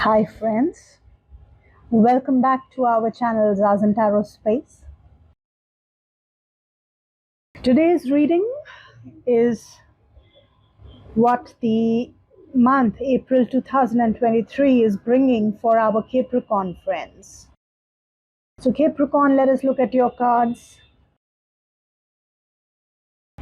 Hi friends, welcome back to our channel Zaz and Tarot Space. Today's reading is what the month April 2023 is bringing for our Capricorn friends. So Capricorn, let us look at your cards.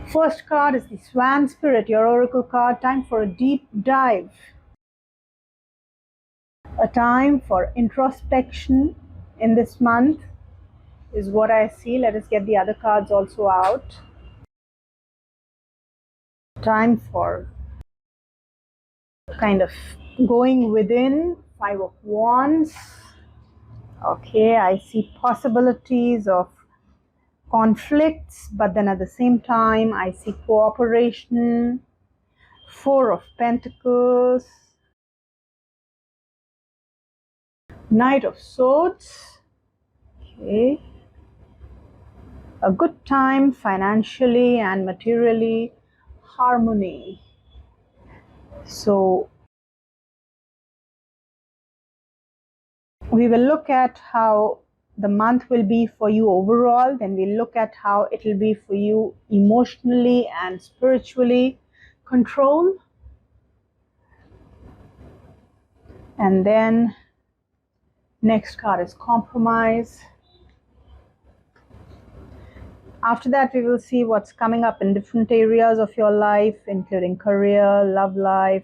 First card is the Swan Spirit, your oracle card. Time for a deep dive. A time for introspection in this month is what I see. Let us get the other cards also out. Time for kind of going within. Five of Wands. Okay, I see possibilities of conflicts, but then at the same time I see cooperation. Four of Pentacles. Knight of Swords. Okay, a good time financially and materially. Harmony. So we will look at how the month will be for you overall, then we'll look at how it will be for you emotionally and spiritually. Control. And then next card is Compromise. After that, we will see what's coming up in different areas of your life, including career, love life,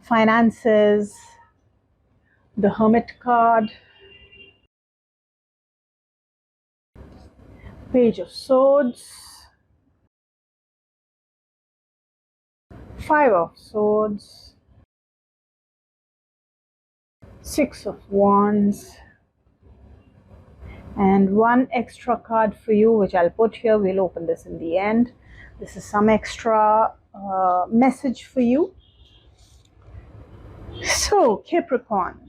finances. The Hermit card. Page of Swords. Five of Swords. Six of Wands. And one extra card for you, which I'll put here. We'll open this in the end. This is some extra message for you. So, Capricorn.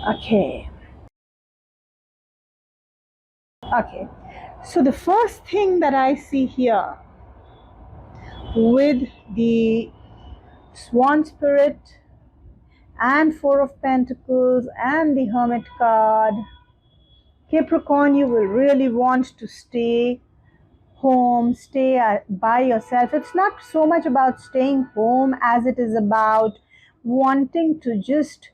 Okay. So the first thing that I see here with the Swan Spirit and Four of Pentacles and the Hermit card, Capricorn, you will really want to stay home, stay by yourself. It's not so much about staying home as it is about wanting to just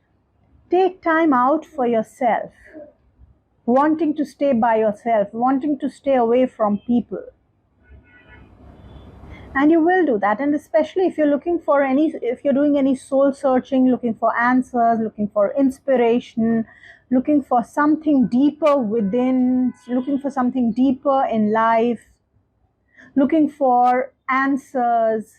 take time out for yourself, wanting to stay by yourself, wanting to stay away from people. And you will do that. And especially if you're looking for if you're doing any soul searching, looking for answers, looking for inspiration, looking for something deeper within, looking for something deeper in life, looking for answers,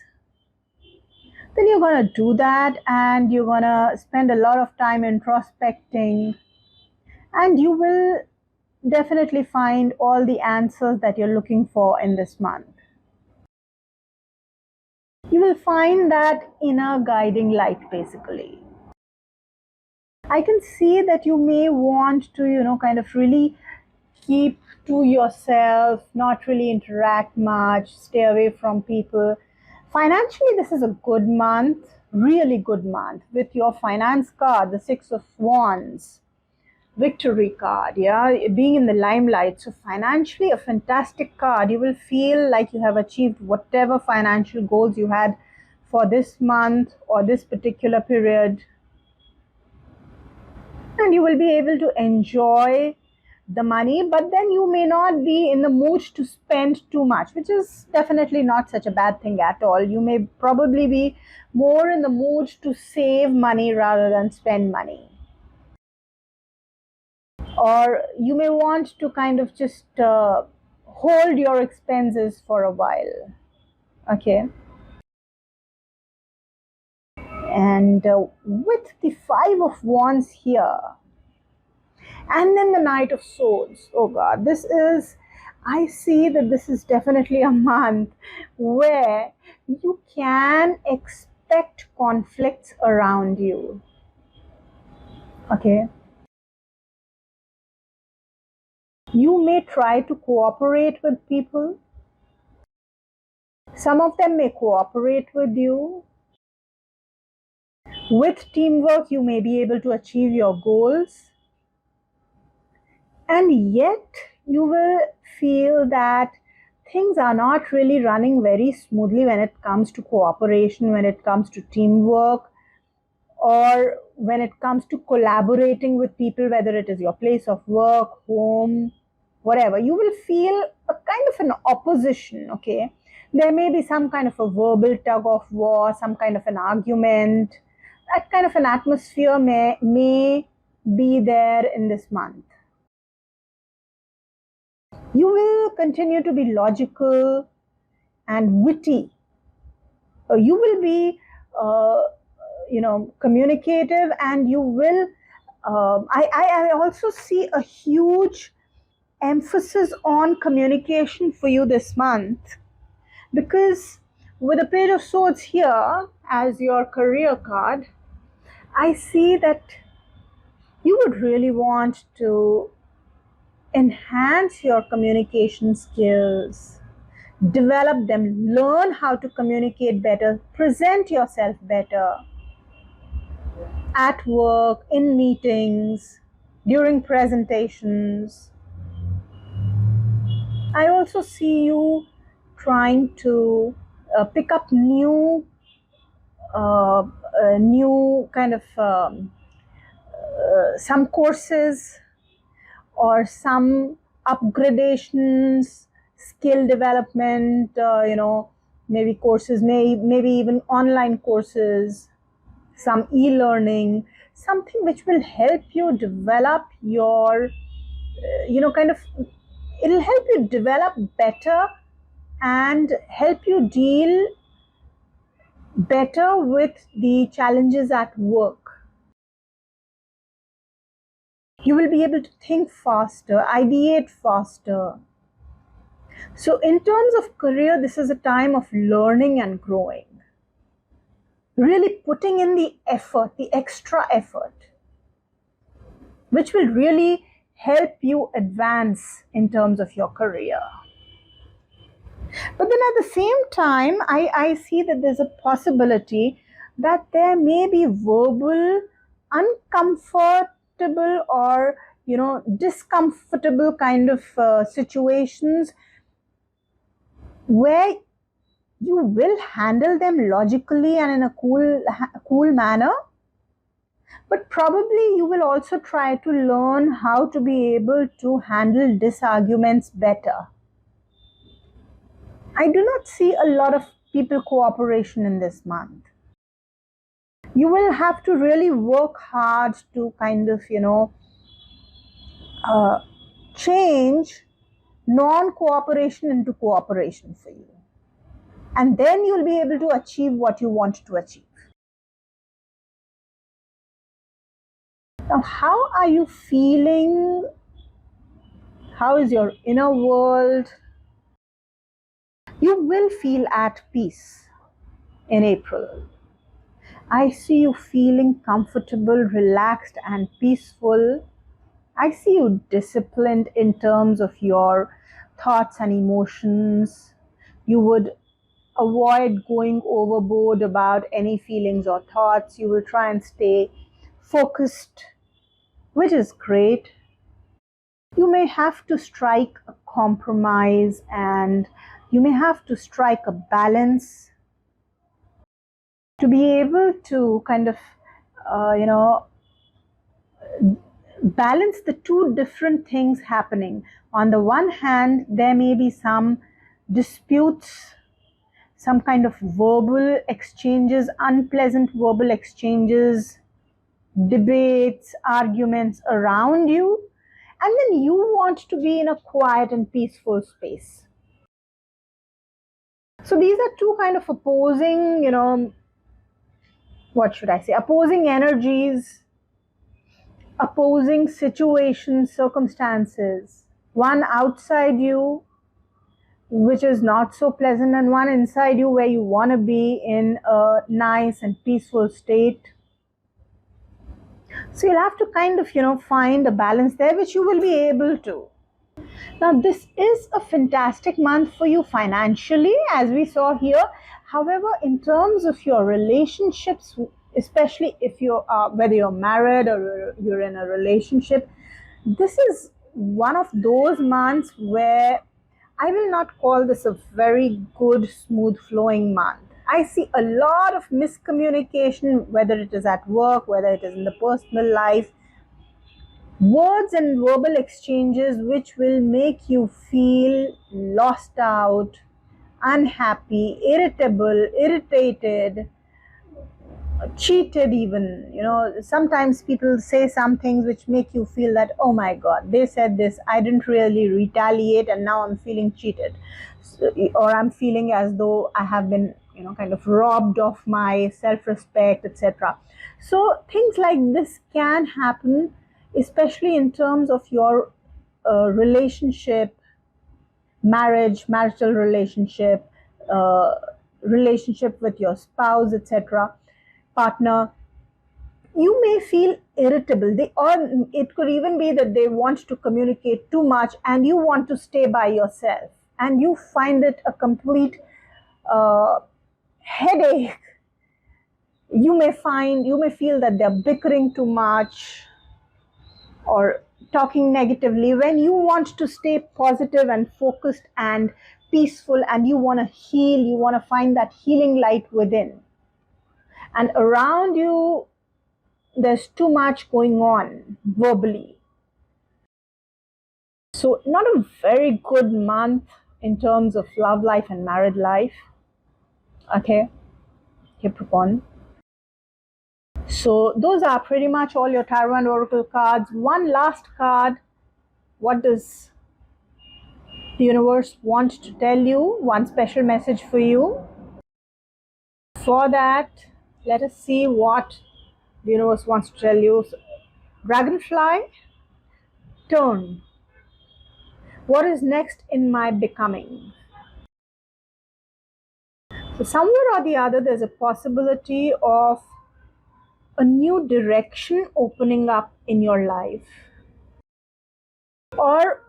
then you're going to do that, and you're going to spend a lot of time introspecting, and you will definitely find all the answers that you're looking for in this month. You will find that inner guiding light, basically. I can see that you may want to, kind of really keep to yourself, not really interact much, stay away from people. Financially, this is a good month, really good month, with your finance card, the Six of Wands, Victory card, being in the limelight. So financially, a fantastic card. You will feel like you have achieved whatever financial goals you had for this month or this particular period, and you will be able to enjoy the money, but then you may not be in the mood to spend too much, which is definitely not such a bad thing at all. You may probably be more in the mood to save money rather than spend money. Or you may want to kind of just hold your expenses for a while. Okay. And with the Five of Wands here, and then the Knight of Swords, oh God, I see that this is definitely a month where you can expect conflicts around you. Okay. You may try to cooperate with people. Some of them may cooperate with you. With teamwork, you may be able to achieve your goals. And yet, you will feel that things are not really running very smoothly when it comes to cooperation, when it comes to teamwork, or when it comes to collaborating with people, whether it is your place of work, home, whatever. You will feel a kind of an opposition, okay? There may be some kind of a verbal tug of war, some kind of an argument. That kind of an atmosphere may be there in this month. You will continue to be logical and witty. You will be, communicative, and you will. I also see a huge emphasis on communication for you this month, because with the Page of Swords here as your career card, I see that you would really want to enhance your communication skills, develop them, learn how to communicate better, present yourself better at work, in meetings, during presentations. I also see you trying to pick up new kind of some courses or some upgradations, skill development, maybe courses, maybe even online courses, some e-learning, something which will help you develop your, it'll help you develop better and help you deal better with the challenges at work. You will be able to think faster, ideate faster. So in terms of career, this is a time of learning and growing. Really putting in the effort, the extra effort, which will really help you advance in terms of your career. But then at the same time, I see that there's a possibility that there may be verbal, uncomfortable, or discomfortable kind of situations where you will handle them logically and in a cool manner, but probably you will also try to learn how to be able to handle disarguments better. I do not see a lot of people cooperation in this month. You will have to really work hard to kind of, change non-cooperation into cooperation for you. And then you'll be able to achieve what you want to achieve. Now, how are you feeling? How is your inner world? You will feel at peace in April. I see you feeling comfortable, relaxed, and peaceful. I see you disciplined in terms of your thoughts and emotions. You would avoid going overboard about any feelings or thoughts. You will try and stay focused, which is great. You may have to strike a compromise, and you may have to strike a balance to be able to kind of, balance the two different things happening. On the one hand, there may be some disputes, some kind of verbal exchanges, unpleasant verbal exchanges, debates, arguments around you, and then you want to be in a quiet and peaceful space. So these are two kind of opposing, opposing energies, opposing situations, circumstances. One outside you, which is not so pleasant, and one inside you where you want to be in a nice and peaceful state. So you'll have to kind of, find a balance there, which you will be able to. Now, this is a fantastic month for you financially, as we saw here. However, in terms of your relationships especially if you are, whether you're married or you're in a relationship. This is one of those months where I will not call this a very good, smooth flowing month. I see a lot of miscommunication, whether it is at work, whether it is in the personal life, words and verbal exchanges which will make you feel lost out, unhappy, irritable, irritated, cheated. Even, sometimes people say some things which make you feel that, oh my god, they said this, I didn't really retaliate, and now I'm feeling cheated. Or I'm feeling as though I have been, kind of robbed of my self-respect, etc. So things like this can happen, especially in terms of your relationship, marital relationship, uh, relationship with your spouse, etc., partner. You may feel irritable, or it could even be that they want to communicate too much and you want to stay by yourself, and you find it a complete uh, headache. You may feel that they're bickering too much or talking negatively, when you want to stay positive and focused and peaceful, and you want to heal, you want to find that healing light within, and around you there's too much going on verbally. So not a very good month in terms of love life and married life. Okay, Capricorn. So those are pretty much all your tarot and oracle cards. One last card. What does the universe want to tell you? One special message for you. For that, let us see what the universe wants to tell you. So, Dragonfly, turn. What is next in my becoming? So somewhere or the other, there's a possibility of a new direction opening up in your life. Or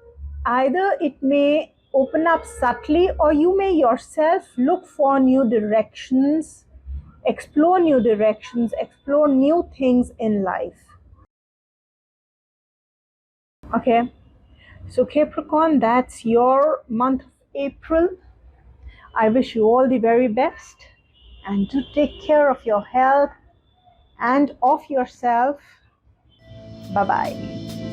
either it may open up subtly, or you may yourself look for new directions, explore new directions, explore new things in life. Okay, so Capricorn, that's your month of April. I wish you all the very best, and do take care of your health and of yourself. Bye bye.